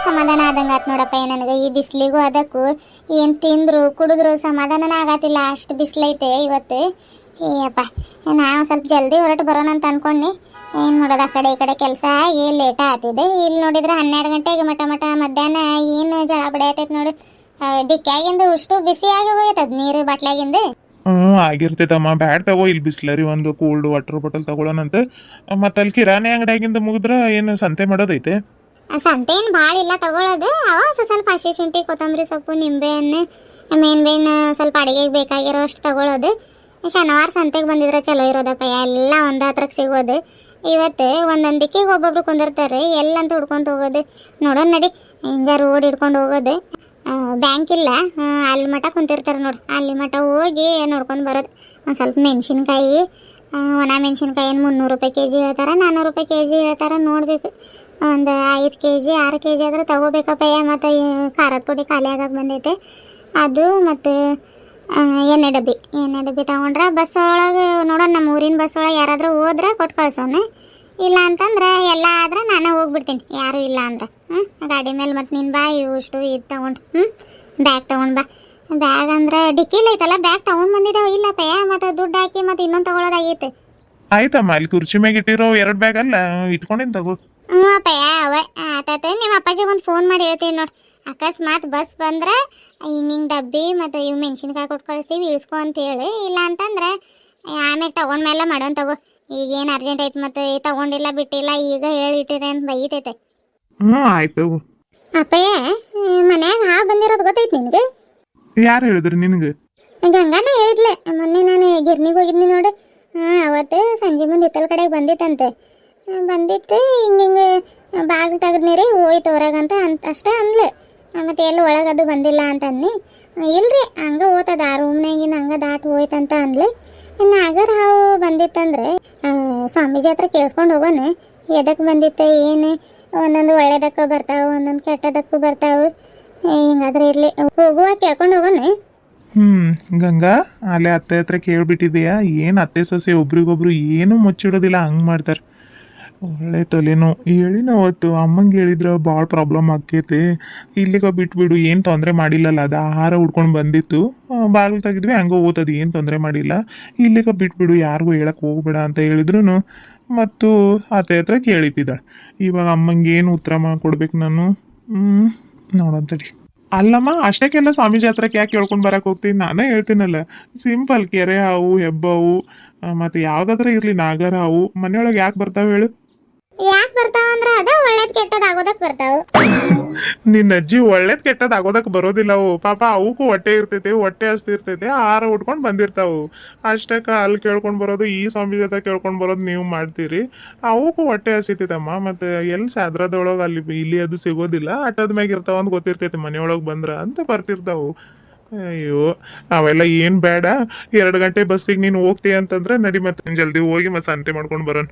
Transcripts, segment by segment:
ಸಮಾಧಾನ ಆದಂಗೆ ಆತ್ ನೋಡಪ್ಪ ನನಗೆ. ಈ ಬಿಸಿಲಿಗೂ ಅದಕ್ಕೂ ಏನು ತಿಂದ್ರು ಕುಡಿದ್ರು ಸಮಾಧಾನನ ಆಗತ್ತಿಲ್ಲ, ಅಷ್ಟು ಬಿಸಿಲೈತೆ ಇವತ್ತು. ಏಯಪ್ಪ, ನಾವು ಸ್ವಲ್ಪ ಜಲ್ದಿ ಹೊರಟು ಬರೋಣ ಅಂತ ಅನ್ಕೊಂಡಿ. ಏನು ನೋಡೋದು, ಆ ಕಡೆ ಈ ಕಡೆ ಕೆಲಸ ಏನು ಲೇಟ ಆಗ್ತಿದೆ. ಇಲ್ಲಿ ನೋಡಿದ್ರೆ 12 ಗಂಟೆಗೆ ಮಟ ಮಧ್ಯಾಹ್ನ ಏನು ಜಳ ಬಡಿಯತೈತೆ ನೋಡು. ಡಿಕ್ಕ್ಯಾಗಿಂದ ಉಷ್ಟು ಬಿಸಿಯಾಗಿ ಹೋಯ್ತದ ನೀರು ಬಾಟ್ಲಾಗಿಂದ. ಆಗಿರ್ತೈತಮ್ಮ. ಬ್ಯಾಡ್ ತಗೋ, ಇಲ್ಲಿ ಬಿಸ್ಲರಿ ಒಂದು ಕೂಲ್ಡ್ ವಾಟರ್ ಬಾಟಲ್ ತಗೊಳ್ಳೋಣಂತೆ. ಮತ್ತೆ ಅಲ್ಲಿ ಕಿರಾಣಿ ಅಂಗಡಿಯಾಗಿಂದ ಮುಗಿದ್ರ ಏನು ಸಂತೆ ಮಾಡೋದೈತೆ? ಸಂತೆ ಏನು ಭಾಳ ಇಲ್ಲ ತಗೊಳ್ಳೋದು. ಅವ ಸ್ವಲ್ಪ ಹಸಿ ಶುಂಠಿ, ಕೊತ್ತಂಬರಿ ಸೊಪ್ಪು, ನಿಂಬೆಹಣ್ಣು, ಮೇನ್ ಸ್ವಲ್ಪ ಅಡಿಗೆಗೆ ಬೇಕಾಗಿರೋ ಅಷ್ಟು ತಗೊಳ್ಳೋದು. ಶನಿವಾರ ಸಂತೆಗೆ ಬಂದಿದ್ರೆ ಚಲೋ ಇರೋದಪ್ಪ, ಎಲ್ಲ ಒಂದು ಹತ್ರಕ್ಕೆ ಸಿಗೋದು. ಇವತ್ತು ಒಂದೊಂದು ದಿಕ್ಕಿಗೆ ಒಬ್ಬೊಬ್ರು ಕುಂದಿರ್ತಾರೆ, ಎಲ್ಲಂತ ಹುಡ್ಕೊಂತ ಹೋಗೋದು. ನೋಡೋಣ ನಡಿ, ಹಿಂಗೆ ರೋಡ್ ಹಿಡ್ಕೊಂಡು ಹೋಗೋದು. ಬ್ಯಾಂಕ್ ಇಲ್ಲ, ಅಲ್ಲಿ ಮಠ ಕುಂತಿರ್ತಾರೆ ನೋಡಿ, ಅಲ್ಲಿ ಮಠ ಹೋಗಿ ನೋಡ್ಕೊಂಡು ಬರೋದು. ಒಂದು ಸ್ವಲ್ಪ ಮೆಣಸಿನ್ಕಾಯಿ, ಒಣ ಮೆಣಸಿನ್ಕಾಯಿ ಏನು 300 ರೂಪಾಯಿ ಕೆ ಜಿ ಹೇಳ್ತಾರೆ, 400 ರೂಪಾಯಿ ಕೆ ಜಿ ಹೇಳ್ತಾರೆ. ನೋಡಬೇಕು, ಒಂದು 5 ಕೆ ಜಿ 6 ಕೆ ಜಿ ಆದ್ರೆ ತಗೋಬೇಕಪ್ಪಯ್ಯ. ಮತ್ತು ಖಾರದ ಪುಡಿ ಖಾಲಿ ಆಗಕ್ಕೆ ಬಂದೈತೆ ಅದು. ಮತ್ತು ಎಣ್ಣೆ ಡಬ್ಬಿ ತೊಗೊಂಡ್ರೆ ಬಸ್ ಒಳಗೆ ನೋಡೋಣ, ನಮ್ಮ ಊರಿನ ಬಸ್ ಒಳಗೆ ಯಾರಾದರೂ ಹೋದ್ರೆ ಕೊಟ್ಟು ಕಳ್ಸೋಣ. ಇಲ್ಲ ಅಂತಂದ್ರೆ ಎಲ್ಲ ಆದ್ರೆ ನಾನೇ ಹೋಗ್ಬಿಡ್ತೀನಿ, ಯಾರೂ ಇಲ್ಲ ಅಂದ್ರೆ. ಗಾಡಿ ಮೇಲೆ ಮತ್ತು ನೀನು ಬಾ, ಇಷ್ಟು ಇದು ತೊಗೊಂಡು ಬ್ಯಾಗ್ ತೊಗೊಂಡು ಬಾ. ಬ್ಯಾಗ್ ಅಂದ್ರೆ ಡಿಕ್ಕಿಲ್ ಐತಲ್ಲ, ಬ್ಯಾಗ್ ತೊಗೊಂಡು ಬಂದಿದ್ದಾವೆ ಇಲ್ಲಪ್ಪಯ್ಯ. ಮತ್ತು ದುಡ್ಡು ಹಾಕಿ ಮತ್ತು ಇನ್ನೊಂದು ತೊಗೊಳೋದಾಗೈತೆ. ಆಯ್ತಮ್ಮ, ಅಲ್ಲಿ ಕುರ್ಚಿ ಮ್ಯಾಗ ಇಟ್ಟಿರೋ 2 ಬ್ಯಾಗ್ ಅಲ್ಲ ಇಟ್ಕೊಂಡಿನ ತಗೋ. ಹ್ಞೂ ಅಪ್ಪಯ್ಯ, ಅವ ಆತಾತ. ನಿಮ್ಮ ಅಪ್ಪಾಜಿಗೆ ಒಂದು ಫೋನ್ ಮಾಡಿ ಹೇಳ್ತೀನಿ ನೋಡಿ, ಅಕಸ್ಮಾತ್ ಬಸ್ ಬಂದ್ರೆ ಹಿಂಗೆ ಡಬ್ಬಿ ಮತ್ತು ಇವು ಮೆಣಸಿನ್ಕಾಯಿ ಕೊಟ್ಟು ಕಳಿಸ್ತೀವಿ ಇಳಿಸ್ಕೊ ಅಂತ ಹೇಳಿ. ಇಲ್ಲ ಅಂತಂದ್ರೆ ಆಮೇಲೆ ತೊಗೊಂಡ್ಮೇಲೆ ಮಾಡೋಣ ತಗೋ. ಈಗೇನು ಅರ್ಜೆಂಟ್ ಐತೆ, ಮತ್ತು ತೊಗೊಂಡಿಲ್ಲ ಬಿಟ್ಟಿಲ್ಲ ಈಗ ಹೇಳಿಟ್ಟಿರಿ ಅಂತ ಬೈತೈತೆ. ಆಯ್ತು. ಅಪ್ಪಯ್ಯ, ಮನ್ಯಾಗ ಹಾವು ಬಂದಿರೋದು ಗೊತ್ತೈತೆ ನಿನಗೆ? ಯಾರು ಹೇಳಿದ್ರಿ ನಿನಗೆ? ಗಂಗಾನ ಹೇಳಿದ್ಲೆ. ಮೊನ್ನೆ ನಾನು ಗಿರ್ನಿಗೆ ಹೋಗಿದ್ನಿ ನೋಡು. ಅವತ್ತು ಸಂಜೆ ಮುಂದೆ ಹಿತ್ತಲ ಕಡೆಗೆ ಬಂದಿತ್ತಂತೆ. ಬಂದಿತ್ತು, ಹಿಂಗೆ ಬಾಗಿಲು ತೆಗೆದ್ನೇರಿ ಹೋಯ್ತು ಹೊರಗಂತ ಅಷ್ಟೇ ಅಂದ್ಲು. ಮತ್ತು ಎಲ್ಲಿ ಒಳಗದು ಬಂದಿಲ್ಲ ಅಂತ ಅನ್ನಿ. ಇಲ್ರಿ, ಹಂಗೆ ಹೋತದ ಆ ರೂಮ್ನಾಗಿನ ಹಂಗೆ ದಾಟಿ ಹೋಯ್ತಂತ ಅಂದ್ಲು. ಇನ್ನು ಅಗರ್ ಹಾವು ಬಂದಿತ್ತಂದ್ರೆ ಸ್ವಾಮೀಜಿ ಹತ್ರ ಕೇಳಿಸ್ಕೊಂಡು ಹೋಗೋಣ, ಎದಕ್ಕೆ ಬಂದಿತ್ತು ಏನು. ಒಂದೊಂದು ಒಳ್ಳೇದಕ್ಕೂ ಬರ್ತಾವೆ, ಒಂದೊಂದು ಕೆಟ್ಟದಕ್ಕೂ ಬರ್ತಾವೆ. ಹಿಂಗಾದ್ರೆ ಇರಲಿ, ಹೋಗುವ ಕೇಳ್ಕೊಂಡು ಹೋಗೋಣ. ಗಂಗಾ, ಅಲ್ಲೇ ಅತ್ತೆ ಹತ್ರ ಕೇಳ್ಬಿಟ್ಟಿದೆಯಾ? ಏನು ಅತ್ತೆ ಸೊಸೆ ಒಬ್ರಿಗೊಬ್ರು ಏನೂ ಮುಚ್ಚಿಡೋದಿಲ್ಲ, ಹಂಗೆ ಮಾಡ್ತಾರೆ. ಒಳ್ಳೆ ತಲೆನೋ ಹೇಳಿನ ಅವತ್ತು ಅಮ್ಮಂಗೆ ಹೇಳಿದ್ರೆ ಭಾಳ ಪ್ರಾಬ್ಲಮ್ ಆಕೈತೆ. ಇಲ್ಲಿಗ ಬಿಟ್ಬಿಡು, ಏನು ತೊಂದರೆ ಮಾಡಿಲ್ಲಲ್ಲ, ಅದು ಆಹಾರ ಉಡ್ಕೊಂಡು ಬಂದಿತ್ತು, ಬಾಗಿಲು ತೆಗಿದ್ವಿ ಹಂಗೆ ಓದೋದು, ಏನು ತೊಂದರೆ ಮಾಡಿಲ್ಲ. ಇಲ್ಲಿಗ ಬಿಟ್ಬಿಡು, ಯಾರಿಗೂ ಹೇಳಕ್ಕೆ ಹೋಗ್ಬೇಡ ಅಂತ ಹೇಳಿದ್ರು ಮತ್ತು ಅತ್ತೆ ಹತ್ರ ಕೇಳಿಟ್ಟಿದ್ದಾಳೆ. ಇವಾಗ ಅಮ್ಮಂಗೆ ಏನು ಉತ್ತರ ಕೊಡ್ಬೇಕು ನಾನು? ನೋಡಂತಡಿ. ಅಲ್ಲಮ್ಮ, ಅಷ್ಟಕ್ಕೆಲ್ಲ ಸ್ವಾಮೀಜಿ ಹತ್ರಕ್ಕೆ ಯಾಕೆ ಕೇಳ್ಕೊಂಡು ಬರಕ್ಕೆ ಹೋಗ್ತೀನಿ? ನಾನೇ ಹೇಳ್ತೀನಲ್ಲ, ಸಿಂಪಲ್. ಕೆರೆ ಹಾವು, ಹೆಬ್ಬಾವು, ಮತ್ತು ಯಾವುದಾದ್ರೂ ಇರಲಿ, ನಾಗರ ಹಾವು ಮನೆಯೊಳಗೆ ಯಾಕೆ ಬರ್ತಾವೆ ಹೇಳು? ಯಾಕೆ ಬರ್ತಾವ ಅಂದ್ರೆ ಅದ ಒಳ್ಳೇದು ಕೆಟ್ಟದ್ದು ಆಗೋದಕ್ಕೆ ಬರ್ತಾವೆ. ನಿನ್ನ ಅಜ್ಜಿ ಒಳ್ಳೇದು ಕೆಟ್ಟದ್ದು ಆಗೋದಕ್ಕೆ ಬರೋದಿಲ್ಲ. ಅವು ಪಾಪ ಅವಕ್ಕೂ ಹೊಟ್ಟೆ ಇರ್ತೈತೆ, ಹೊಟ್ಟೆ ಅಷ್ಟು ಇರ್ತೈತೆ, ಆಹಾರ ಉಟ್ಕೊಂಡು ಬಂದಿರ್ತಾವು. ಅಷ್ಟಕ್ಕೆ ಅಲ್ಲಿ ಕೇಳ್ಕೊಂಡು ಬರೋದು, ಈ ಸ್ವಾಮಿ ಜೊತೆ ಕೇಳ್ಕೊಂಡು ಬರೋದು ನೀವು ಮಾಡ್ತೀರಿ. ಅವಕ್ಕೂ ಹೊಟ್ಟೆ ಹಸಿತೈತಮ್ಮ. ಮತ್ತು ಎಲ್ಲಿ ಸಾದ್ರದೊಳಗೆ ಅಲ್ಲಿ ಇಲ್ಲಿ ಅದು ಸಿಗೋದಿಲ್ಲ, ಆಟದ ಮ್ಯಾಗ ಇರ್ತಾವ ಅಂತ ಗೊತ್ತಿರ್ತೈತೆ, ಮನೆಯೊಳಗೆ ಬಂದ್ರೆ ಅಂತ ಬರ್ತಿರ್ತಾವು. ಅಯ್ಯೋ, ಅವೆಲ್ಲ ಏನು ಬೇಡ. 2 ಗಂಟೆ ಬಸ್ಸಿಗೆ ನೀನು ಹೋಗ್ತೀಯ ಅಂತಂದ್ರೆ ನಡಿ, ಮತ್ತೆ ಜಲ್ದಿ ಹೋಗಿ ಮತ್ತೆ ಸಂತೆ ಮಾಡ್ಕೊಂಡು ಬರೋಣ.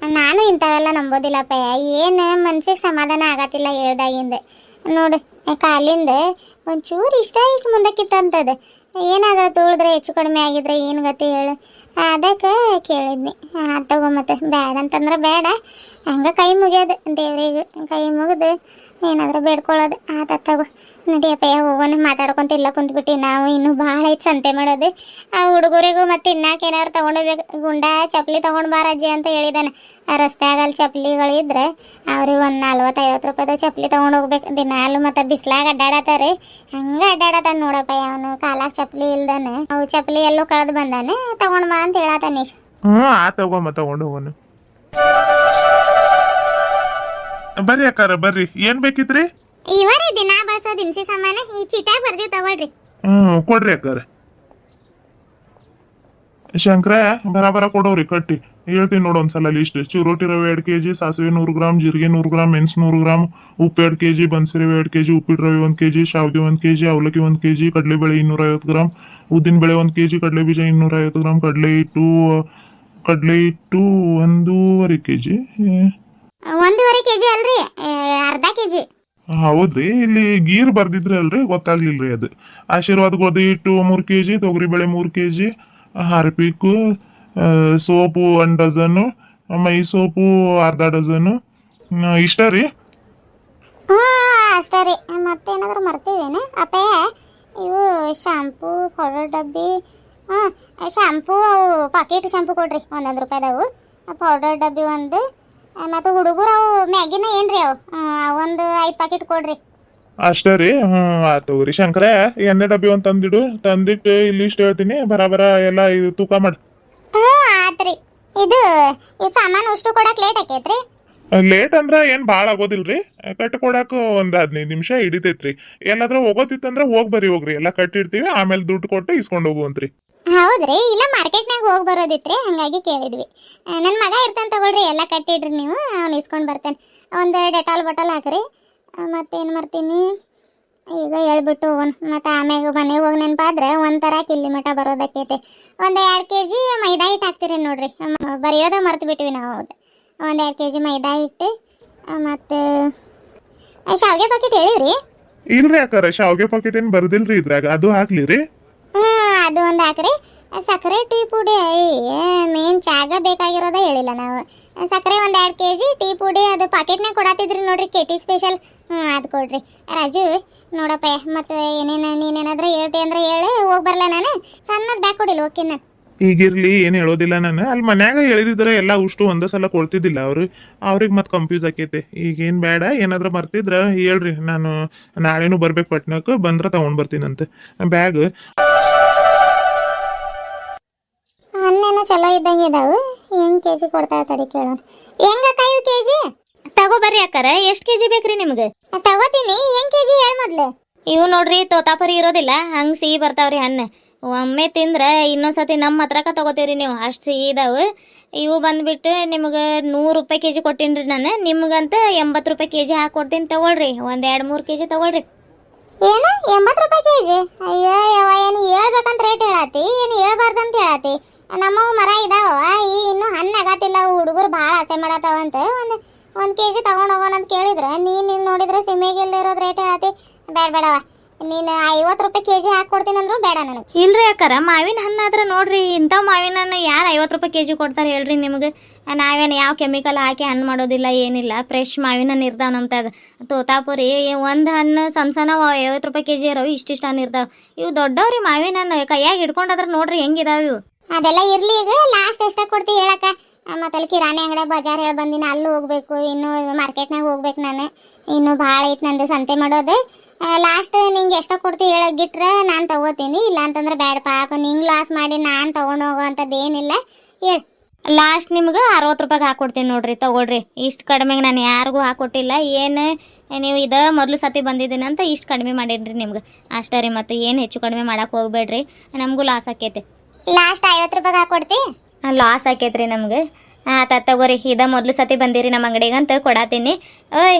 ನಾನು ಇಂಥವೆಲ್ಲ ನಂಬೋದಿಲ್ಲಪ್ಪ. ಏನು ಮನ್ಸಿಗೆ ಸಮಾಧಾನ ಆಗತ್ತಿಲ್ಲ ಹೇಳ್ದಾಗಿಂದ. ನೋಡು, ಕಾಲಿಂದ ಒಂಚೂರು ಇಷ್ಟು ಮುಂದಕ್ಕಿತ್ತಂತದ. ಏನಾದ ತುಳಿದ್ರೆ ಹೆಚ್ಚು ಕಡಿಮೆ ಆಗಿದ್ರೆ ಏನು ಗತಿ ಹೇಳು? ಅದಕ್ಕೆ ಕೇಳಿದ್ನಿ. ತಗೋ, ಮತ್ತೆ ಬೇಡ ಅಂತಂದ್ರೆ ಬೇಡ, ಹಂಗೆ ಕೈ ಮುಗಿಯೋದು ದೇವ್ರಿಗೆ. ಕೈ ಮುಗಿದು ಏನಾದರೂ ಬೇಡ್ಕೊಳ್ಳೋದು. ತಗೋ ನಡಿಯಪ್ಪ, ಹೋಗೋಣ. ಮಾತಾಡ್ಕೊಂತ ಇಲ್ಲ ಕುಂತ್ಬಿಟ್ಟು ನಾವು, ಇನ್ನೂ ಭಾಳ ಐತೆ ಸಂತೆ ಮಾಡೋದು. ಆ ಹುಡುಗರಿಗೂ ಮತ್ತೆ ಇನ್ನಾಕೆ ಏನಾದ್ರು ತೊಗೊಂಡೋಗ್ಬೇಕು. ಗುಂಡ ಚಪ್ಪಲಿ ತೊಗೊಂಡು ಬಾರಜ್ಜಿ ಅಂತ ಹೇಳಿದಾನೆ. ಆ ರಸ್ತೆಯಾಗಲ್ಲಿ ಚಪ್ಪಲಿಗಳಿದ್ರೆ ಅವ್ರಿಗೆ ಒಂದು 40-50 ರೂಪಾಯಿದ ಚಪ್ಪಲಿ ತೊಗೊಂಡು ಹೋಗ್ಬೇಕು ದಿನಾಲು. ಮತ್ತು ಬಿಸ್ಲಾಗ ಅಡ್ಡಾಡತ್ತಾರೆ, ಹಂಗೆ ಅಡ್ಡಾಡತಾನೆ ನೋಡಪ್ಪ. ಅವನು ಕಾಲಾಗ ಚಪ್ಪಲಿ ಇಲ್ದಾನೆ, ಅವು ಚಪ್ಪಲಿ ಎಲ್ಲೋ ಕಳೆದು ಬಂದಾನೆ, ತೊಗೊಂಡು ಬಾ ಅಂತ ಹೇಳತ್ತಾನೆ. ತಗೊಂಬ, ತಗೊಂಡು ಹೋಗೋಣ. ಬರ್ರಿ ಅಕ್ಕಾರ, ಬರ್ರಿ. ಏನ್ ಬೇಕಿತ್ರಿ? ಇವರೇ ದಿನಾ ಬಳಸೋ ದಿನಸಿ ಸಾಮಾನ, ಈ ಚೀಟ್ಯಾಗ ಬರ್ದಿ ತಗೊಳ್ರಿ. ಕೊಡ್ರಿ ಅಕ್ಕಾರ. ಶಂಕರ, ಬರಾಬರ ಕೊಡೋರಿ ಕಟ್ಟಿ. ಹೇಳ್ತೀನಿ ನೋಡು ಒಂದ್ಸಲ ಲಿಸ್ಟ್. ಚಿರೋಟಿ ರವೆ 2 kg, ಸಾಸಿವೆ 100 ಗ್ರಾಮ್, ಜೀರಿಗೆ 100 ಗ್ರಾಮ್, ಮೆಣಸು 100 ಗ್ರಾಮ್, ಉಪ್ಪು 2 kg, ಬನ್ಸಿರವೆ 2 kg, ಉಪ್ಪಿಟ್ಟು ರವೆ 1 kg, ಶಾವಿಗೆ 1 kg, ಅವಲಕ್ಕಿ 1 kg, ಕಡಲೆಬೇಳೆ 250 ಗ್ರಾಮ್, ಉದ್ದಿನ ಬೇಳೆ 1 kg, ಕಡಲೆ ಬೀಜ 250 ಗ್ರಾಮ್, ಕಡಲೆ ಹಿಟ್ಟು 1.5 kg. 1.5 kg ಅಲ್ರಿ, ಅರ್ಧ kg. ಹೌದ್ರಿ, ಇಲ್ಲಿ ಗೀರ್ ಬರ್ದಿದ್ರಿ ಅಲ್ರಿ, ಗೊತ್ತಾಗ್ಲಿಲ್ರಿ ಅದು. ಆಶೀರ್ವಾದ ಗೋಧಿ ಹಿಟ್ಟು 3 kg, ತೊಗರಿಬೇಳೆ 3 kg, ಹಾರ್ಪಿಕ್ ಸೋಪು 1 ಡಜನ್, ಮೈ ಸೋಪು ಅರ್ಧ ಡಜನ್. ಇಷ್ಟ ರೀ? ಹ್ಞೂ ಅಷ್ಟೇ ರೀ. ಮತ್ತೇನಾದ್ರೂ ಮರ್ತೀವೇನ ಅಪ್ಪೆ? ಇವು ಶಾಂಪೂ ಪೌಡರ್ ಡಬ್ಬಿ, ಹಾಂ ಶಾಂಪೂ ಅವು ಪಾಕೆಟ್ ಶಾಂಪೂ ಕೊಡ್ರಿ ಒಂದೊಂದು ರೂಪಾಯಿದವು. ಪೌಡರ್ ಡಬ್ಬಿ ಒಂದು, ಮತ್ತು ಹುಡುಗರು ಅವು ಮ್ಯಾಗಿನ ಏನ್ರಿ ಅವು ಒಂದು 5 ಪ್ಯಾಕೆಟ್ ಕೊಡ್ರಿ. ಅಷ್ಟೇ ರೀ. ಆತು ರೀ ಶಂಕರ, ಎಣ್ಣೆ ಡಬ್ಬಿ ಒಂದು ತಂದಿಡು. ತಂದಿಟ್ಟು ಇಲ್ಲಿ ಇಷ್ಟು ಹೇಳ್ತೀನಿ, ಬರಾಬರ ಎಲ್ಲ ಇದು ತೂಕ ಮಾಡಿ. ಹ್ಞೂ ಆತ್ರಿ. ಇದು ಈ ಸಾಮಾನು ಅಷ್ಟು ಕೊಡಕ್ಕೆ ಲೇಟ್ ಆಕೈತ್ರಿ? ಲೇಟ್ ಅಂದ್ರ ಏನ್ ಭಾಳ ಆಗೋದಿಲ್ರಿ. ಕಟ್ಕೊಡಾಕ ಒಂದ್ 15 ನಿಮಿಷ ಹಿಡಿತೈತ್ರಿ. ಎಲ್ಲಾದ್ರೂ ಹೋಗೋದಿತ್ತಂದ್ರ ಬರ್ರಿ ಹೋಗ್ರಿ, ಎಲ್ಲ ಕಟ್ಟಿಡ್ತೀವಿ, ಆಮೇಲೆ ದುಡ್ಡು ಕೊಟ್ಟು ಇಸ್ಕೊಂಡು ಹೋಗುವಂತ್ರಿ. ಹೌದ್ರಿ, ಇಲ್ಲ ಮಾರ್ಕೆಟ್ನಾಗ ಹೋಗಿ ಬರೋದಿತ್ರಿ, ಹಂಗಾಗಿ ಕೇಳಿದ್ವಿ. ನನ್ನ ಮಗ ಇರ್ತಾನೆ ತಗೊಳ್ರಿ, ಎಲ್ಲ ಕಟ್ಟಿಡ್ರಿ ನೀವು, ಅವ್ನು ಇಸ್ಕೊಂಡು ಬರ್ತೇನೆ. ಒಂದು ಡೆಟಾಲ್ ಬಾಟಲ್ ಹಾಕ್ರಿ. ಮತ್ತೇನು ಮಾಡ್ತೀನಿ ಈಗ ಹೇಳ್ಬಿಟ್ಟು ಹೋಗೋಣ, ಮತ್ತು ಆಮ್ಯಾಗ ಮನೆಗೆ ಹೋಗಿ ನೆನಪಾದ್ರೆ ಒಂಥರ ಕಿಲ್ಲಿ ಮಠ ಬರೋದಕ್ಕೈತೆ. ಒಂದು 2 kg ಮೈದಾ ಹಿಟ್ಟು ಹಾಕ್ತೀರಿ ನೋಡ್ರಿ, ಬರೆಯೋದ ಮರ್ತು ಬಿಟ್ವಿ ನಾವು. ಹೌದು, ಒಂದು 2 kg ಮೈದಾ ಹಿಟ್ಟು, ಮತ್ತು ಶಾವಿಗೆ ಪಾಕೆಟ್ ಹೇಳಿರಿ? ಇಲ್ರಿ ಅಕ್ಕಾರ, ಶಾವ್ಗೆ ಪಾಕೆಟ್ ಏನ್ ಬರ್ದಿಲ್ರಿ ಇದ್ರಾಗ, ಅದು ಹಾಕ್ಲಿ ರೀ. ಅದು ಒಂದು ಹಾಕ್ರಿ. ಸಕ್ಕರೆ ಟೀ ಪುಡಿ, ಮೇನ್ ಚಾಗ ಬೇಕಾಗಿರೋದ ಹೇಳಿಲ್ಲ ನಾವು. ಸಕ್ಕರೆ ಒಂದು 2 kg, ಟೀ ಪುಡಿ ಅದು ಪಾಕೆಟ್ನಾಗ ಕೊಡತ್ತಿದ್ರಿ ನೋಡ್ರಿ, KT ಸ್ಪೆಷಲ್. ಅದು ಕೊಡ್ರಿ. ರಾಜು ನೋಡಪ್ಪ, ಮತ್ತು ನೀನೇನಾದ್ರೂ ಹೇಳ್ತಿ ಅಂದ್ರೆ ಹೇಳಿ ಹೋಗಿ ಬರಲ್ಲ, ನಾನು ಸಣ್ಣದು ಬ್ಯಾಗ್ ಕೊಡಿಲ್ಲ ಓಕೆನಾ? ಈಗಿರ್ಲಿ, ಏನ್ ಹೇಳೋದಿಲ್ಲ ನಾನು. ಅಲ್ಲಿ ಮನ್ಯಾಗ ಹೇಳಿದ್ರೆ ಎಲ್ಲ ಉಷ್ಟು ಒಂದೇ ಸಲ ಕೊಡ್ತಿದ್ದಿಲ್ಲ ಅವ್ರಿಗೆ ಮತ್ತೆ ಕನ್ಫ್ಯೂಸ್ ಆಕೈತೆ. ಈಗೇನ್ ಬೇಡ, ಏನಾದ್ರೂ ಮರ್ತಿದ್ರ ಹೇಳ್ರಿ, ನಾನು ನಾಳೆನೂ ಬರ್ಬೇಕು ಪಟ್ನಕ್ಕೆ, ಬಂದ್ರ ತಗೊಂಡ್ ಬರ್ತೀನಂತೆ ಬ್ಯಾಗ್. ಹಣ್ಣೇನೋ ಚಲೋ ಇದ್ದಂಗೆ ಇದಾವೆ. ಹೆಂಗೆ KG ಕೊಡ್ತಾ ತಡಿ ಕೇಳೋಣ. ಹೆಂಗಕ್ಕ ಇವು KG? ತಗೋಬರ್ರಿ ಅಕ್ಕಾರ, ಎಷ್ಟು ಕೆಜಿ ಬೇಕ್ರಿ ನಿಮ್ಗೆ? ತಗೋತೀನಿ. ಹೆಂಗೆ KG ಹೇಳಿ ಮೊದ್ಲು. ಇವು ನೋಡ್ರಿ ತೋತಾಪರಿ ಇರೋದಿಲ್ಲ, ಹಂಗೆ ಸಿಹಿ ಬರ್ತಾವ್ರಿ ಹಣ್ಣು. ಒಮ್ಮೆ ತಿಂದ್ರೆ ಇನ್ನೊಂದ್ಸತಿ ನಮ್ಮ ಹತ್ರಕ್ಕ ತಗೋತೀರಿ ನೀವು, ಅಷ್ಟು ಸಿಹಿ ಇದಾವೆ. ಇವು ಬಂದ್ಬಿಟ್ಟು ನಿಮ್ಗೆ 100 ರೂಪಾಯಿ KG ಕೊಟ್ಟೀನಿ ನಾನು, ನಿಮ್ಗಂತ 80 ರೂಪಾಯಿ KG ಹಾಕೊಡ್ತೀನಿ, ತಗೊಳ್ರಿ. ಒಂದು 2-3 KG ತಗೊಳ್ರಿ. ಏನು 80 ರೂಪಾಯಿ KG? ಅಯ್ಯೋ ಯವ್ವ, ಏನು ಹೇಳ್ಬೇಕಂತ ರೇಟ್ ಹೇಳತ್ತಿ, ಏನು ಹೇಳ್ಬಾರ್ದಂತ ಹೇಳತ್ತಿ? ನಮ್ಮವು ಮರ ಇದಾವ, ಈ ಇನ್ನೂ ಹಣ್ಣು ಆಗತ್ತಿಲ್ಲ, ಹುಡುಗರು ಭಾಳ ಆಸೆ ಮಾಡತ್ತಾವಂತ. ಒಂದು KG ತಗೊಂಡು ಹೋಗೋಣ ಅಂತ ಕೇಳಿದ್ರೆ ನೀನು ಇಲ್ಲಿ ನೋಡಿದ್ರೆ ಸಿಮೆಗೆಲ್ಲ ಇರೋದು ರೇಟ್ ಹೇಳತ್ತಿ. ಬೇಡವ, ನೀನು 50 ರೂಪಾಯಿ KG ಹಾಕ್ಕೊಡ್ತೀನಿ ಅಂದ್ರು ಬೇಡ ನನಗೆ. ಇಲ್ರಿ ಅಕ್ಕಾರ, ಮಾವಿನ ಹಣ್ಣು ಆದ್ರೆ ನೋಡ್ರಿ, ಇಂಥವು ಮಾವಿನ ಹಣ್ಣು ಯಾರು 50 ರೂಪಾಯಿ KG ಕೊಡ್ತಾರೆ ಹೇಳ್ರಿ ನಿಮ್ಗೆ? ನಾವೇನು ಯಾವ ಕೆಮಿಕಲ್ ಹಾಕಿ ಹಣ್ಣು ಮಾಡೋದಿಲ್ಲ, ಏನಿಲ್ಲ, ಫ್ರೆಶ್ ಮಾವಿನ ಹಣ್ಣು ಇರ್ತಾವೆ ನಮ್ಮ ತಾಗ. ತೋತಾಪುರಿ ಒಂದು ಹಣ್ಣು ಸಣ್ಣ 50 ರೂಪಾಯಿ KG ಇರೋವು, ಇಷ್ಟಿಷ್ಟು ಹಣ್ಣು ಇರ್ತಾವೆ. ಇವು ದೊಡ್ಡವ್ರಿ ಮಾವಿನ ಹಣ್ಣು, ಕೈಯಾಗ ಹಿಡ್ಕೊಂಡಾದ್ರೆ ನೋಡ್ರಿ ಹೆಂಗಿದಾವೆ ಇವು. ಅದೆಲ್ಲ ಇರ್ಲಿ, ಈಗ ಲಾಸ್ಟ್ ಎಷ್ಟಾಗಿ ಕೊಡ್ತಿ ಹೇಳಕ್ಕ? ಮತ್ತೆ ಅಲ್ಲಿ ಕಿರಾಣಿ ಅಂಗಡಿ ಬಜಾರ್ ಹೇಳಿ ಬಂದಿನಿ, ಅಲ್ಲಿ ಹೋಗ್ಬೇಕು, ಇನ್ನು ಮಾರ್ಕೆಟ್ನಾಗ ಹೋಗ್ಬೇಕು ನಾನು, ಇನ್ನು ಭಾಳ ಐತೆ ನಂದು ಸಂತೆ ಮಾಡೋದು. ಲಾಸ್ಟ್ ನಿಂಗೆ ಎಷ್ಟೋ ಕೊಡ್ತಿ ಹೇಳೋಗಿಟ್ರೆ ನಾನು ತಗೋತೀನಿ, ಇಲ್ಲ ಅಂತಂದ್ರೆ ಬೇಡ ಪಾಪ, ನಿಂಗೆ ಲಾಸ್ ಮಾಡಿ ನಾನು ತೊಗೊಂಡು ಹೋಗೋ ಅಂಥದ್ದು ಏನಿಲ್ಲ. ಹೇಳು. ಲಾಸ್ಟ್ ನಿಮ್ಗೆ 60 ರೂಪಾಯಿಗೆ ಹಾಕ್ಕೊಡ್ತೀನಿ ನೋಡ್ರಿ, ತಗೊಳ್ರಿ. ಇಷ್ಟು ಕಡಿಮೆಗೆ ನಾನು ಯಾರಿಗೂ ಹಾಕ್ಕೊಟ್ಟಿಲ್ಲ. ಏನು ನೀವು ಇದು ಮೊದಲು ಸತಿ ಬಂದಿದ್ದೀನಿ ಅಂತ ಇಷ್ಟು ಕಡಿಮೆ ಮಾಡೀನಿ ನಿಮ್ಗೆ, ಅಷ್ಟೇ ರೀ. ಮತ್ತು ಏನು ಹೆಚ್ಚು ಕಡಿಮೆ ಮಾಡೋಕೆ ಹೋಗ್ಬೇಡ್ರಿ, ನಮಗೂ ಲಾಸ್ ಆಕೈತೆ. ಲಾಸ್ಟ್ 50 ರೂಪಾಯಿಗೆ ಹಾಕ್ಕೊಡ್ತಿ? ಲಾಸ್ ಆಕೈತ್ರಿ ನಮ್ಗೆ. ತಗೋರಿ, ಇದ ಮೊದಲು ಸತಿ ಬಂದಿರಿ ನಮ್ಮ ಅಂಗಡಿಗೆ ಅಂತ ಕೊಡಾತೀನಿ. ಓಯ್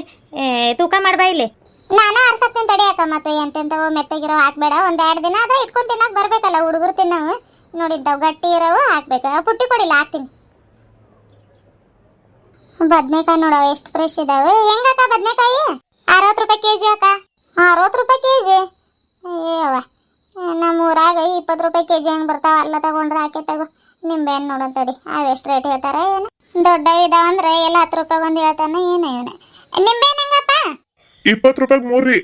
ತೂಕ ಮಾಡ್ಬಾ ಇಲ್ಲಿ. ನಾನು ಅರ್ಸಕ್ತೀನಿ ತಡಿ ಅಕ್ಕ. ಮತ್ತೆ ಎಂತೆಂಥವು ಮೆತ್ತಗಿರೋ ಹಾಕ್ಬೇಡ, ಒಂದು 2 ದಿನ ಆದ್ರೆ ಇಟ್ಕೊಂಡು ತಿನ್ನಕ್ಕೆ ಬರಬೇಕಲ್ಲ, ಹುಡುಗರು ತಿನ್ನವು ನೋಡಿದ್ದಾವು, ಗಟ್ಟಿ ಇರೋವು ಹಾಕ್ಬೇಕು. ಪುಟ್ಟಿ ಕೊಡಿಲ್ಲ, ಹಾಕ್ತೀನಿ. ಬದ್ನೆಕಾಯಿ ನೋಡವ ಎಷ್ಟು ಫ್ರೆಶ್ ಇದಾವೆ. ಹೆಂಗಕ್ಕ ಬದ್ನೆಕಾಯಿ? 60 ರೂಪಾಯಿ KG ಅಕ್ಕ. 60 ರೂಪಾಯಿ KG? ಅಯ್ಯವ್ವ, ನಮ್ಮ ಊರಾಗ 20 ರೂಪಾಯಿ KG ಹೆಂಗೆ ಬರ್ತಾವ, ಅಲ್ಲ ತಗೊಂಡ್ರೆ ಹಾಕಿ ತಗೋ. ನಿಂಬೆಹಣ್ಣು ನೋಡೋಣ ತಡಿ, ಅವೆಷ್ಟು ರೇಟ್ ಹೇಳ್ತಾರೆ ಏನು? ದೊಡ್ಡವು ಇದಾವಂದ್ರೆ ಎಲ್ಲ 10 ರೂಪಾಯಿ ಒಂದು ಹೇಳ್ತಾನೆ ಏನು ಇವನು. ನಿಂಬೆಹಣ್ಣು ಹೆಂಗಪ್ಪ? 20 ರೂಪಾಯಿಗೆ 3 ರೀ.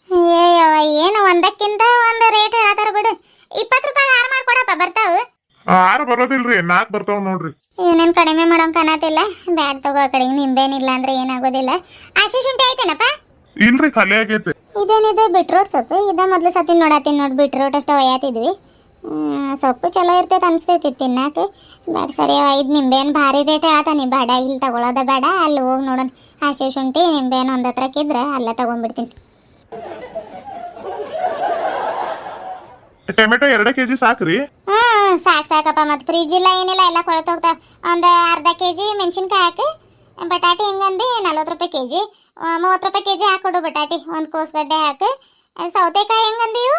ಅಯ್ಯವ್ವ, ಏನು ಒಂದಕ್ಕಿಂತ ಒಂದು ರೇಟ್ ಹೇಳ್ತಾರ ಬಿಡು. 20 ರೂಪಾಯಿ 6 ಮಾಡ್ಕೊಡಪ್ಪ, ಬರ್ತಾವು? 6 ಬರೋದಿಲ್ರಿ, 4 ಬರ್ತಾವ ನೋಡ್ರಿ. ಇವನೇನು ಕಡಿಮೆ ಮಾಡೋಂಗೆ ಕಾಣತಿಲ್ಲ. ಬ್ಯಾಡ ತಗೋ, ಆ ಕಡೆಗೆ ನಿಂಬೆಹಣ್ಣಿಲ್ಲ ಅಂದ್ರೆ ಏನಾಗೋದಿಲ್ಲ. ಹಸಿ ಶುಂಠಿ ಐತೇನಪ್ಪ? ಇಲ್ರಿ, ಖಾಲಿ ಆಗೈತೆ. ಇದೇನಿದೆ ಬಿಟ್ರೋಟ್ ಸೊಪ್ಪು? ಇದ ಮೊದಲು ಸತಿ ನೋಡತ್ತೀನಿ ನೋಡಿ, ಬಿಟ್ರೋಟ್ ಅಷ್ಟು ಒಯ್ಯಾತಿದ್ವಿ. ಸೊಪ್ಪು ಚಲೋ ಇರ್ತೈತೆ ಅನಿಸ್ತೈತಿ ತಿನ್ನಾಕೆ. ಬೇಡ ಸರಿ, ಇದು ನಿಂಬೆಹಣ್ಣು ಭಾರಿ ರೇಟ್ ಹೇಳ್ತಾನೆ, ಬೇಡ ಇಲ್ಲಿ ತಗೊಳ್ಳೋದ ಬೇಡ, ಅಲ್ಲಿ ಹೋಗಿ ನೋಡೋಣ. ಹಸಿ ಶುಂಠಿ ನಿಂಬೆಹಣ್ಣು ಒಂದು ಹತ್ರಕ್ಕಿದ್ರೆ ಅಲ್ಲೇ ತಗೊಂಡ್ಬಿಡ್ತೀನಿ. ಟೊಮೆಟೊ 2 kg ಸಾಕ್ರಿ? ಸಾಕಪ್ಪ, ಮತ್ತೆ ಫ್ರಿಜ್ ಇಲ್ಲ ಏನಿಲ್ಲ, ಎಲ್ಲ ಕೊಳತು ಹೋಗ್ತಾವ. ಒಂದು ಅರ್ಧ KG ಮೆಣಸಿನ್ಕಾಯಿ ಹಾಕಿ. ಬಟಾಟಿ ಹೆಂಗಂದು 40 ರೂಪಾಯಿ KG, 30 ರೂಪಾಯಿ KG ಹಾಕೊಡು ಬಟಾಟಿ. ಒಂದು ಕೋಸ್ಗಡ್ಡೆ ಹಾಕಿ. ಸೌತೆಕಾಯಿ ಹೆಂಗಂದು ಇವು?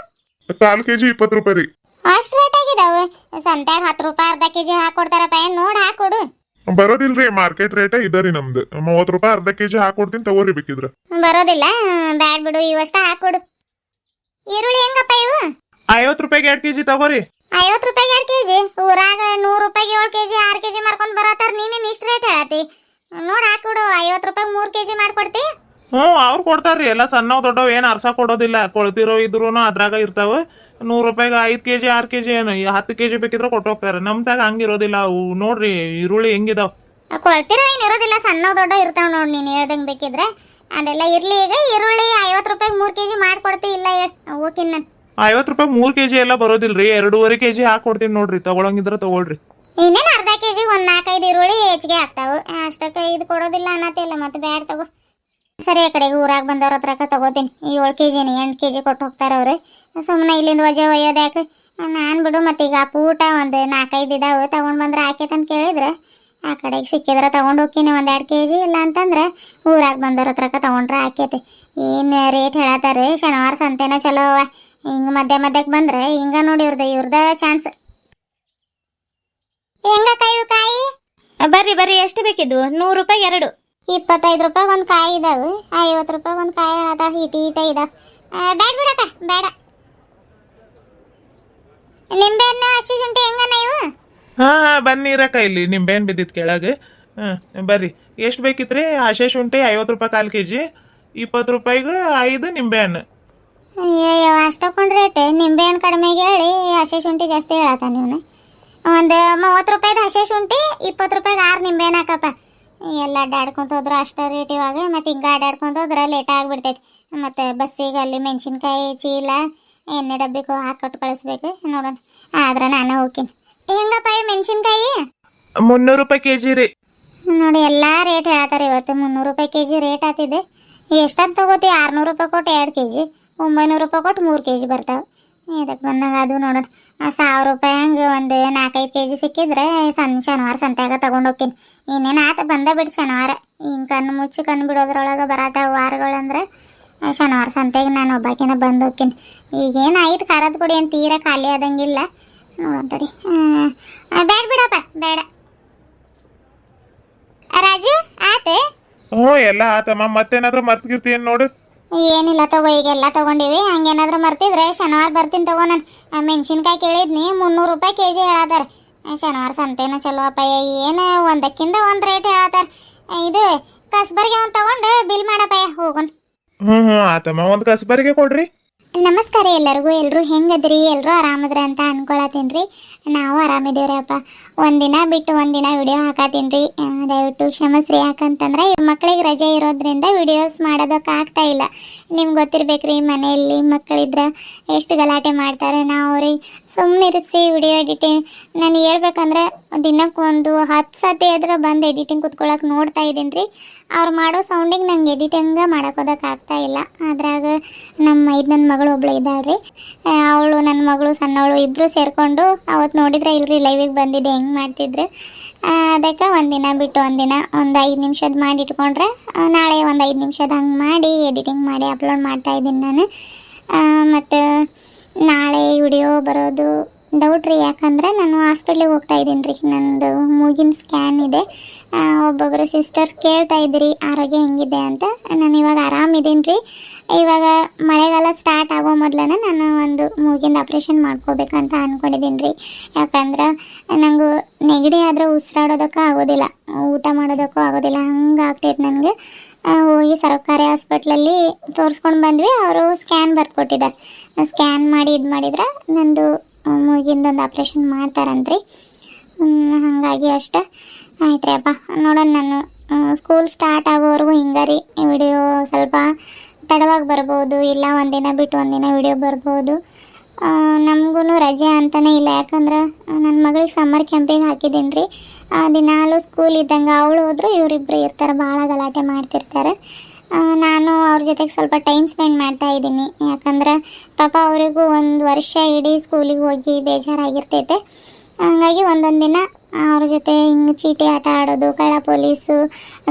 1/4 kg 20 ರೂಪಾಯಿ ರೀ. ಅಷ್ಟು ರೇಟ್ ಆಗಿದಾವೆ. ಸಂತ್ಯಾಗ 10 ರೂಪಾಯಿ ಅರ್ಧ KG ಹಾಕೊಡ್ತಾರಪ್ಪ, ಏನು ನೋಡಿ ಹಾಕೊಡು. ಬರೋದಿಲ್ರಿ, ಮಾರ್ಕೆಟ್ ರೇಟ್ ಇದರಿ ನಮ್ದು. 30 ರೂಪಾಯಿ ಅರ್ಧ KG ಹಾಕೊಡ್ತೀನಿ, ತಗೋರಿ ಬೇಕಿದ್ರ. ಬರೋದಿಲ್ಲ, ಬ್ಯಾಡ್ ಬಿಡು, ಇವಷ್ಟ ಹಾಕೊಡು. ಈರುಳ್ಳಿ ಹೆಂಗಪ್ಪ ಇವು? 50 ರೂಪಾಯಿಗೆ 2 kg ತಗೋರಿ. 50 ರೂಪಾಯಿಗೆ 2 KG? ಊರಾಗ 100 ರೂಪಾಯಿಗೆ 7 KG 6 KG ಮಾರ್ಕೊಂಡು ಬರತ್ತಾರ, ನೀನೇನು ಇಷ್ಟು ರೇಟ್ ಹೇಳತ್ತಿ? ನೋಡಿ ಹಾಕೊಡು. 50 ರೂಪಾಯಿಗೆ 3 KG ಮಾಡ್ಕೊಡ್ತಿ? ಹ್ಞೂ ಅವ್ರು ಕೊಡ್ತಾರ್ರಿ ಎಲ್ಲ ಸಣ್ಣವ್ ದೊಡ್ಡವ್ ಏನು ಅರ್ಸ ಕೊಡೋದಿಲ್ಲ, ಕೊಳ್ತಿರೋ ಇದ್ರೂ ಅದ್ರಾಗ ಇರ್ತಾವ. 100 ರೂಪಾಯಿಗೆ 5 ಕೆಜಿ 6 ಕೆಜಿ ಏನು 10 ಕೆಜಿ ಬೇಕಿದ್ರೆ ಕೊಟ್ಟು ಹೋಗ್ತಾರೆ. ನಮ್ದಾಗ ಹಂಗಿರೋದಿಲ್ಲ. ಅವು ನೋಡ್ರಿ ಈರುಳ್ಳಿ ಹೆಂಗಿದಾವ್. ಕೊಳ್ತಿರೋ ಏನು ಇರೋದಿಲ್ಲ, ಸಣ್ಣ ದೊಡ್ಡ ಇರ್ತಾವ ನೋಡಿ. ನೀನು ಹೇಳ್ದಂಗೆ ಬೇಕಿದ್ರೆ ಅದೆಲ್ಲ ಇರ್ಲಿ. ಈಗ ಈರುಳ್ಳಿ 50 ರೂಪಾಯಿಗೆ 3 ಕೆಜಿ ಮಾಡ್ಕೊಡ್ತಿ ಇಲ್ಲ ಹೋಗಿನ್ ನಾನು. 50 ರೂಪಾಯಿ 3 ಕೆಜಿ ಎಲ್ಲ ಬರೋದಿಲ್ರಿ, 2.5 ಕೆಜಿ ಹಾಕೊಡ್ತೀನಿ ನೋಡ್ರಿ. ತಗೊಳಂಗಿದ್ರೆ ತಗೊಳ್ರಿ. ಇನ್ನೇನು ಅರ್ಧ ಕೆಜಿಗೆ ಒಂದು 4-5 ಈರುಳ್ಳಿ ಹೆಚ್ಚಿಗೆ ಆಗ್ತಾವೆ. ಅಷ್ಟಕ್ಕೆ ಇದು ಕೊಡೋದಿಲ್ಲ ಅನ್ನತ್ತಿಲ್ಲ, ಮತ್ತೆ ಬ್ಯಾಡ ತಗೋ. ಸರಿ, ಆ ಕಡೆಗೆ ಊರಾಗ ಬಂದವ್ರ ಹತ್ರಕ್ಕೆ ತಗೋತೀನಿ. 7 ಕೆಜಿನಿ 8 ಕೆಜಿ ಕೊಟ್ಟು ಹೋಗ್ತಾರೆ ಅವ್ರು. ಸುಮ್ಮನೆ ಇಲ್ಲಿಂದ ವಜೆ ಒಯ್ಯೋದು ಯಾಕೆ? ನಾನು ಬಿಡು. ಮತ್ತೆ ಈಗ ಊಟ ಒಂದು 4-5 ಇದಾವೆ, ತೊಗೊಂಡು ಬಂದ್ರೆ ಆಕೇತಂತ ಕೇಳಿದ್ರೆ ಆ ಕಡೆಗೆ ಸಿಕ್ಕಿದ್ರೆ ತೊಗೊಂಡು ಹೋಗ್ತೀನಿ 1-2 ಕೆಜಿ. ಇಲ್ಲ ಅಂತಂದ್ರೆ ಊರಾಗ ಬಂದವ್ರ ಹತ್ರಕ್ಕೆ ತೊಗೊಂಡ್ರೆ ಆಕೇತಿ. ಏನು ರೇಟ್ ಹೇಳತ್ತಾರೆ. ಶನಿವಾರ ಸಂತೆನ ಚಲೋ ಅವ. ಹಿಂಗೆ ಮಧ್ಯಕ್ಕೆ ಬಂದ್ರೆ ಹಿಂಗೆ ನೋಡಿ ಇವ್ರದ ಚಾನ್ಸ್. ಹೆಂಗ ಕಾಯಿ? ಬರ್ರಿ ಬರ್ರಿ, ಎಷ್ಟು ಬೇಕಿದ್ವು? 100 ರೂಪಾಯಿ 2. 25 ರೂಪಾಯಿಗೆ ಒಂದು ಕಾಯಿ ಇದಾವೆ, 50 ರೂಪಾಯಿಗೆ ಒಂದು ಕಾಯಿ ಹೇಳತ್ತ. ಈಟ ಇದಾವೆ. ಬೇಡ ಬಿಡಕ್ಕ, ಬೇಡ. ನಿಂಬೆಹಣ್ಣು ಹಸಿ ಶುಂಠಿ ಹೆಂಗನ ಇವು? ಹಾಂ ಬನ್ನಿರಕ್ಕ, ಇಲ್ಲಿ ನಿಂಬೆಹಣ್ಣು ಬಿದ್ದಿತ್ತು ಕೆಳಗೆ. ಬರ್ರಿ. ಎಷ್ಟು ಬೇಕಿತ್ರಿ? ಹಸಿ ಶುಂಠಿ 50 ರೂಪಾಯಿ 1/4 ಕೆಜಿ, 20 ರೂಪಾಯಿಗೆ 5 ನಿಂಬೆಹಣ್ಣು. ಅಯ್ಯೋ, ಅಷ್ಟೊಂದು ರೇಟ್. ನಿಂಬೆಹಣ್ಣು ಕಡಿಮೆಗೆ ಹೇಳಿ ಹಸಿ ಶುಂಠಿ ಜಾಸ್ತಿ ಹೇಳತ್ತ ನೀವು. ಒಂದು 30 ರೂಪಾಯಿದು ಹಸಿ ಶುಂಠಿ, 20 ರೂಪಾಯಿಗೆ 6 ನಿಂಬೆಹಣ್ಣು ಹಾಕಪ್ಪ. ಎಲ್ಲ ಅಡ್ಡಾಡ್ಕೊಂತ ಹೋದ್ರೆ ಅಷ್ಟೇ ರೇಟ್ ಇವಾಗ. ಮತ್ತು ಹಿಂಗೆ ಅಡ್ಡಾಡ್ಕೊಂತ ಹೋದ್ರೆ ಲೇಟ್ ಆಗಿಬಿಡ್ತೈತಿ. ಮತ್ತು ಬಸ್ಸಿಗೆ ಅಲ್ಲಿ ಮೆಣಸಿನ್ಕಾಯಿ ಚೀಲ ಎಣ್ಣೆ ಡಬ್ಬಿಗೆ ಹಾಕಿ ಕೊಟ್ಟು ಕಳಿಸ್ಬೇಕು ನೋಡೋಣ. ಆದ್ರೆ ನಾನು ಹೋಗ್ತೀನಿ. ಹೆಂಗಪ್ಪ ಮೆಣಸಿನ್ಕಾಯಿ? 300 ರೂಪಾಯಿ ಕೆಜಿ ರೀ. ನೋಡಿ ಎಲ್ಲ ರೇಟ್ ಹೇಳ್ತಾರೆ ಇವತ್ತು. 300 ರೂಪಾಯಿ ಕೆಜಿ ರೇಟ್ ಆಗ್ತಿದೆ. ಎಷ್ಟಂತ ತಗೋತಿ? 600 ರೂಪಾಯಿ ಕೊಟ್ಟು 2 ಕೆಜಿ, 900 ರೂಪಾಯಿ ಕೊಟ್ಟು 3 ಕೆಜಿ ಬರ್ತಾವೆ. ಇದಕ್ಕೆ ಬಂದಾಗ ಅದು ನೋಡೋಣ. 1000 ರೂಪಾಯಿ ಹಂಗೆ ಒಂದು 4-5 ಕೆಜಿ ಸಿಕ್ಕಿದ್ರೆ ಶನಿವಾರ ಸಂತ್ಯಾಗ ತೊಗೊಂಡು ಹೋಗ್ತೀನಿ. ಇನ್ನೇನು ಆತ ಬಂದ ಬಿಡು ಶನಿವಾರ. ಹಿಂಗೆ ಕಣ್ಣು ಮುಚ್ಚಿ ಕಣ್ಣು ಬಿಡೋದ್ರೊಳಗೆ ಬರತ್ತಾವ ವಾರಗಳಂದ್ರೆ ಶನಿವಾರ ಸಂತೆಗೆ ನಾನು ಒಬ್ಬಾಕಿನ ಬಂದು ಹೋಗ್ತೀನಿ. ಈಗೇನು ಆಯ್ತು ಖಾರದ ಪುಡಿ ಅಂತ ತೀರಾ ಖಾಲಿ ಆದಂಗಿಲ್ಲ. ನೋಡಂತಡಿ. ಬೇಡ ಬಿಡಪ್ಪ, ಬೇಡ. ರಾಜು ಆತೆ? ಹ್ಞೂ ಎಲ್ಲ ಆತಮ್ಮ. ಮತ್ತೇನಾದ್ರೂ ಮರ್ತ್ಗಿರ್ತೀನಿ ನೋಡು. ಏನಿಲ್ಲ ತಗೋ, ಈಗೆಲ್ಲ ತೊಗೊಂಡಿವಿ. ಹಂಗೇನಾದ್ರೂ ಮರ್ತಿದ್ರೆ ಶನಿವಾರ ಬರ್ತೀನಿ ತಗೋ. ನಾನು ಮೆಣಸಿನ್ಕಾಯಿ ಕೇಳಿದ್ನಿ, 300 ರೂಪಾಯಿ ಕೆಜಿ ಹೇಳತ್ತಾರ. ಶನಿವಾರ ಸಂತೆನ ಚಲೋ ಅಪ್ಪ. ಏನು ಒಂದಕ್ಕಿಂತ ಒಂದು ರೇಟ್ ಹೇಳತ್ತಾರ. ಇದು ಕಸ್ಬರ್ಗೆ ಒಂದು ತಗೊಂಡು ಬಿಲ್ ಮಾಡಪ್ಪ, ಹೋಗೋಣ. ಹ್ಞೂ ಆತಮ್ಮ, ಒಂದು ಕಸ್ಬರಿಗೆ ಕೊಡ್ರಿ. ನಮಸ್ಕಾರ ಎಲ್ಲರಿಗೂ. ಎಲ್ಲರೂ ಹೆಂಗದ್ರಿ? ಎಲ್ಲರೂ ಆರಾಮದ್ರ ಅಂತ ಅನ್ಕೊಳತ್ತೀನಿ ರೀ. ನಾವು ಆರಾಮಿದ್ದೀವ್ರಿ ಅಪ್ಪ. ಒಂದಿನ ಬಿಟ್ಟು ಒಂದಿನ ವಿಡಿಯೋ ಹಾಕತ್ತೀನಿ ರೀ. ದಯವಿಟ್ಟು ಕ್ಷಮಿಸ್ರಿ. ಯಾಕಂತಂದ್ರೆ ಮಕ್ಳಿಗೆ ರಜೆ ಇರೋದ್ರಿಂದ ವಿಡಿಯೋಸ್ ಮಾಡೋದಕ್ಕೆ ಆಗ್ತಾ ಇಲ್ಲ. ನಿಮ್ಗೆ ಗೊತ್ತಿರ್ಬೇಕ್ರಿ, ಮನೆಯಲ್ಲಿ ಮಕ್ಕಳಿದ್ರೆ ಎಷ್ಟು ಗಲಾಟೆ ಮಾಡ್ತಾರೆ. ನಾವು ಅವ್ರಿಗೆ ಸುಮ್ಮನೆ ಇರಿಸಿ ವಿಡಿಯೋ ಎಡಿಟಿಂಗ್ ನಾನು ಹೇಳ್ಬೇಕಂದ್ರೆ ದಿನಕ್ಕೆ ಒಂದು 10 ಸತಿ ಆದ್ರೆ ಬಂದು ಎಡಿಟಿಂಗ್ ಕುತ್ಕೊಳಕ್ಕೆ ನೋಡ್ತಾ ಇದ್ದೀನಿ ರೀ. ಅವ್ರು ಮಾಡೋ ಸೌಂಡಿಗೆ ನಂಗೆ ಎಡಿಟಿಂಗ್ ಮಾಡೋಕೋದಕ್ಕೆ ಆಗ್ತಾ ಇಲ್ಲ. ಅದ್ರಾಗ ನಮ್ಮ ನನ್ನ ಮಗಳು ಒಬ್ಳು ಇದ್ದಾಳೆ ರೀ. ಅವಳು ನನ್ನ ಮಗಳು ಸಣ್ಣವಳು ಇಬ್ಬರು ಸೇರಿಕೊಂಡು ಅವತ್ತು ನೋಡಿದ್ರೆ ಇಲ್ರಿ ಲೈವಿಗೆ ಬಂದಿದ್ದೆ ಹೆಂಗೆ ಮಾಡ್ತಿದ್ರು. ಅದಕ್ಕೆ ಒಂದಿನ ಬಿಟ್ಟು ಒಂದಿನ ಒಂದು 5 ನಿಮಿಷದ ಮಾಡಿ ಇಟ್ಕೊಂಡ್ರೆ ನಾಳೆ ಒಂದು 5 ನಿಮಿಷದ ಹಂಗೆ ಮಾಡಿ ಎಡಿಟಿಂಗ್ ಮಾಡಿ ಅಪ್ಲೋಡ್ ಮಾಡ್ತಾಯಿದ್ದೀನಿ ನಾನು. ಮತ್ತು ನಾಳೆ ವಿಡಿಯೋ ಬರೋದು ಡೌಟ್ ರೀ. ಯಾಕಂದರೆ ನಾನು ಹಾಸ್ಪಿಟ್ಲಿಗೆ ಹೋಗ್ತಾ ಇದ್ದೀನಿ ರೀ. ನಂದು ಮೂಗಿನ ಸ್ಕ್ಯಾನ್ ಇದೆ. ಒಬ್ಬೊಬ್ಬರು ಸಿಸ್ಟರ್ಸ್ ಕೇಳ್ತಾ ಇದ್ದೀರಿ ಆರೋಗ್ಯ ಹೆಂಗಿದೆ ಅಂತ. ನಾನು ಇವಾಗ ಆರಾಮಿದ್ದೀನಿ ರೀ. ಇವಾಗ ಮಳೆಗಾಲ ಸ್ಟಾರ್ಟ್ ಆಗೋ ಮೊದಲೇ ನಾನು ಒಂದು ಮೂಗಿಂದ ಆಪ್ರೇಷನ್ ಮಾಡ್ಕೋಬೇಕಂತ ಅಂದ್ಕೊಂಡಿದ್ದೀನಿ ರೀ. ಯಾಕಂದ್ರೆ ನನಗೂ ನೆಗಡಿ ಆದರೆ ಉಸಿರಾಡೋದಕ್ಕೂ ಆಗೋದಿಲ್ಲ, ಊಟ ಮಾಡೋದಕ್ಕೂ ಆಗೋದಿಲ್ಲ, ಹಂಗೆ ಆಗ್ತೈತೆ ನನಗೆ. ಹೋಗಿ ಸರ್ಕಾರಿ ಹಾಸ್ಪಿಟ್ಲಲ್ಲಿ ತೋರಿಸ್ಕೊಂಡು ಬಂದ್ವಿ. ಅವರು ಸ್ಕ್ಯಾನ್ ಬರ್ಕೊಟ್ಟಿದ್ದಾರೆ. ಸ್ಕ್ಯಾನ್ ಮಾಡಿ ಇದು ಮಾಡಿದ್ರೆ ನಂದು ಮೂಗಿಂದೊಂದು ಆಪ್ರೇಷನ್ ಮಾಡ್ತಾರಂತ್ರಿ. ಹಾಗಾಗಿ ಅಷ್ಟೇ ಆಯ್ತು ರೀ ಅಪ್ಪ. ನೋಡೋಣ, ನಾನು ಸ್ಕೂಲ್ ಸ್ಟಾರ್ಟ್ ಆಗೋವರೆಗೂ ಹಿಂಗೆ ರೀ. ವಿಡಿಯೋ ಸ್ವಲ್ಪ ತಡವಾಗಿ ಬರ್ಬೋದು, ಇಲ್ಲ ಒಂದಿನ ಬಿಟ್ಟು ಒಂದಿನ ವಿಡಿಯೋ ಬರ್ಬೋದು. ನಮಗೂ ರಜೆ ಅಂತಲೇ ಇಲ್ಲ. ಯಾಕಂದ್ರೆ ನನ್ನ ಮಗಳಿಗೆ ಸಮ್ಮರ್ ಕ್ಯಾಂಪಿಗೆ ಹಾಕಿದ್ದೀನಿ ರೀ. ದಿನಾಲು ಸ್ಕೂಲ್ ಇದ್ದಂಗೆ ಅವಳು ಹೋದ್ರು ಇವರಿಬ್ಬರು ಇರ್ತಾರೆ, ಭಾಳ ಗಲಾಟೆ ಮಾಡ್ತಿರ್ತಾರೆ. ನಾನು ಅವ್ರ ಜೊತೆಗೆ ಸ್ವಲ್ಪ ಟೈಮ್ ಸ್ಪೆಂಡ್ ಮಾಡ್ತಾ ಇದ್ದೀನಿ. ಯಾಕಂದ್ರೆ ಪಾಪ ಅವರಿಗೂ 1 ವರ್ಷ ಇಡೀ ಸ್ಕೂಲಿಗೆ ಹೋಗಿ ಬೇಜಾರಾಗಿರ್ತೈತೆ. ಹಂಗಾಗಿ ಒಂದೊಂದು ದಿನ ಅವ್ರ ಜೊತೆ ಹಿಂಗೆ ಚೀಟಿ ಆಟ ಆಡೋದು, ಕಳ್ಳ ಪೊಲೀಸು,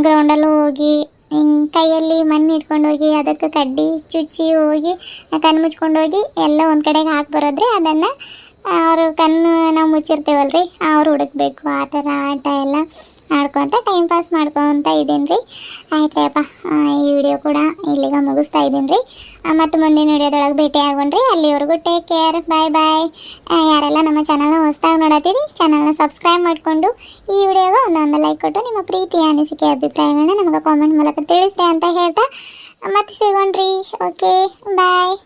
ಗ್ರೌಂಡಲ್ಲೂ ಹೋಗಿ ಹಿಂಗೆ ಕೈಯಲ್ಲಿ ಮಣ್ಣು ಇಟ್ಕೊಂಡು ಹೋಗಿ ಅದಕ್ಕೆ ಕಡ್ಡಿ ಚುಚ್ಚಿ ಹೋಗಿ ಕಣ್ಣು ಮುಚ್ಕೊಂಡು ಹೋಗಿ ಎಲ್ಲ ಒಂದು ಕಡೆಗೆ ಹಾಕಿ ಬರೋದ್ರಿ. ಅದನ್ನು ಅವರು ಕಣ್ಣು ನಾವು ಮುಚ್ಚಿರ್ತೇವಲ್ರಿ, ಅವ್ರು ಹುಡುಕ್ಬೇಕು. ಆ ಥರ ಆಟ ಎಲ್ಲ ಆಡ್ಕೊತ ಟೈಮ್ ಪಾಸ್ ಮಾಡ್ಕೊತ ಇದ್ದೀನಿ ರೀ. ಆಯ್ತು ಅಪ್ಪ, ಈ ವಿಡಿಯೋ ಕೂಡ ಇಲ್ಲಿಗೆ ಮುಗಿಸ್ತಾ ಇದ್ದೀನಿ ರೀ. ಮತ್ತು ಮುಂದಿನ ವಿಡಿಯೋದೊಳಗೆ ಭೇಟಿ ಆಗೋಣ್ರಿ. ಅಲ್ಲಿವರೆಗೂ ಟೇಕ್ ಕೇರ್, ಬಾಯ್ ಬಾಯ್. ಯಾರೆಲ್ಲ ನಮ್ಮ ಚಾನಲ್ನ ಹೊಸ್ದಾಗಿ ನೋಡತ್ತೀರಿ ಚಾನಲ್ನ ಸಬ್ಸ್ಕ್ರೈಬ್ ಮಾಡಿಕೊಂಡು ಈ ವಿಡಿಯೋಗೆ ಒಂದೊಂದು ಲೈಕ್ ಕೊಟ್ಟು ನಿಮ್ಮ ಪ್ರೀತಿ ಅನಿಸಿಕೆ ಅಭಿಪ್ರಾಯಗಳನ್ನ ನಮಗೆ ಕಾಮೆಂಟ್ ಮೂಲಕ ತಿಳಿಸ್ರಿ ಅಂತ ಹೇಳ್ತಾ ಮತ್ತೆ ಸಿಗೋಣ್ರಿ. ಓಕೆ, ಬಾಯ್.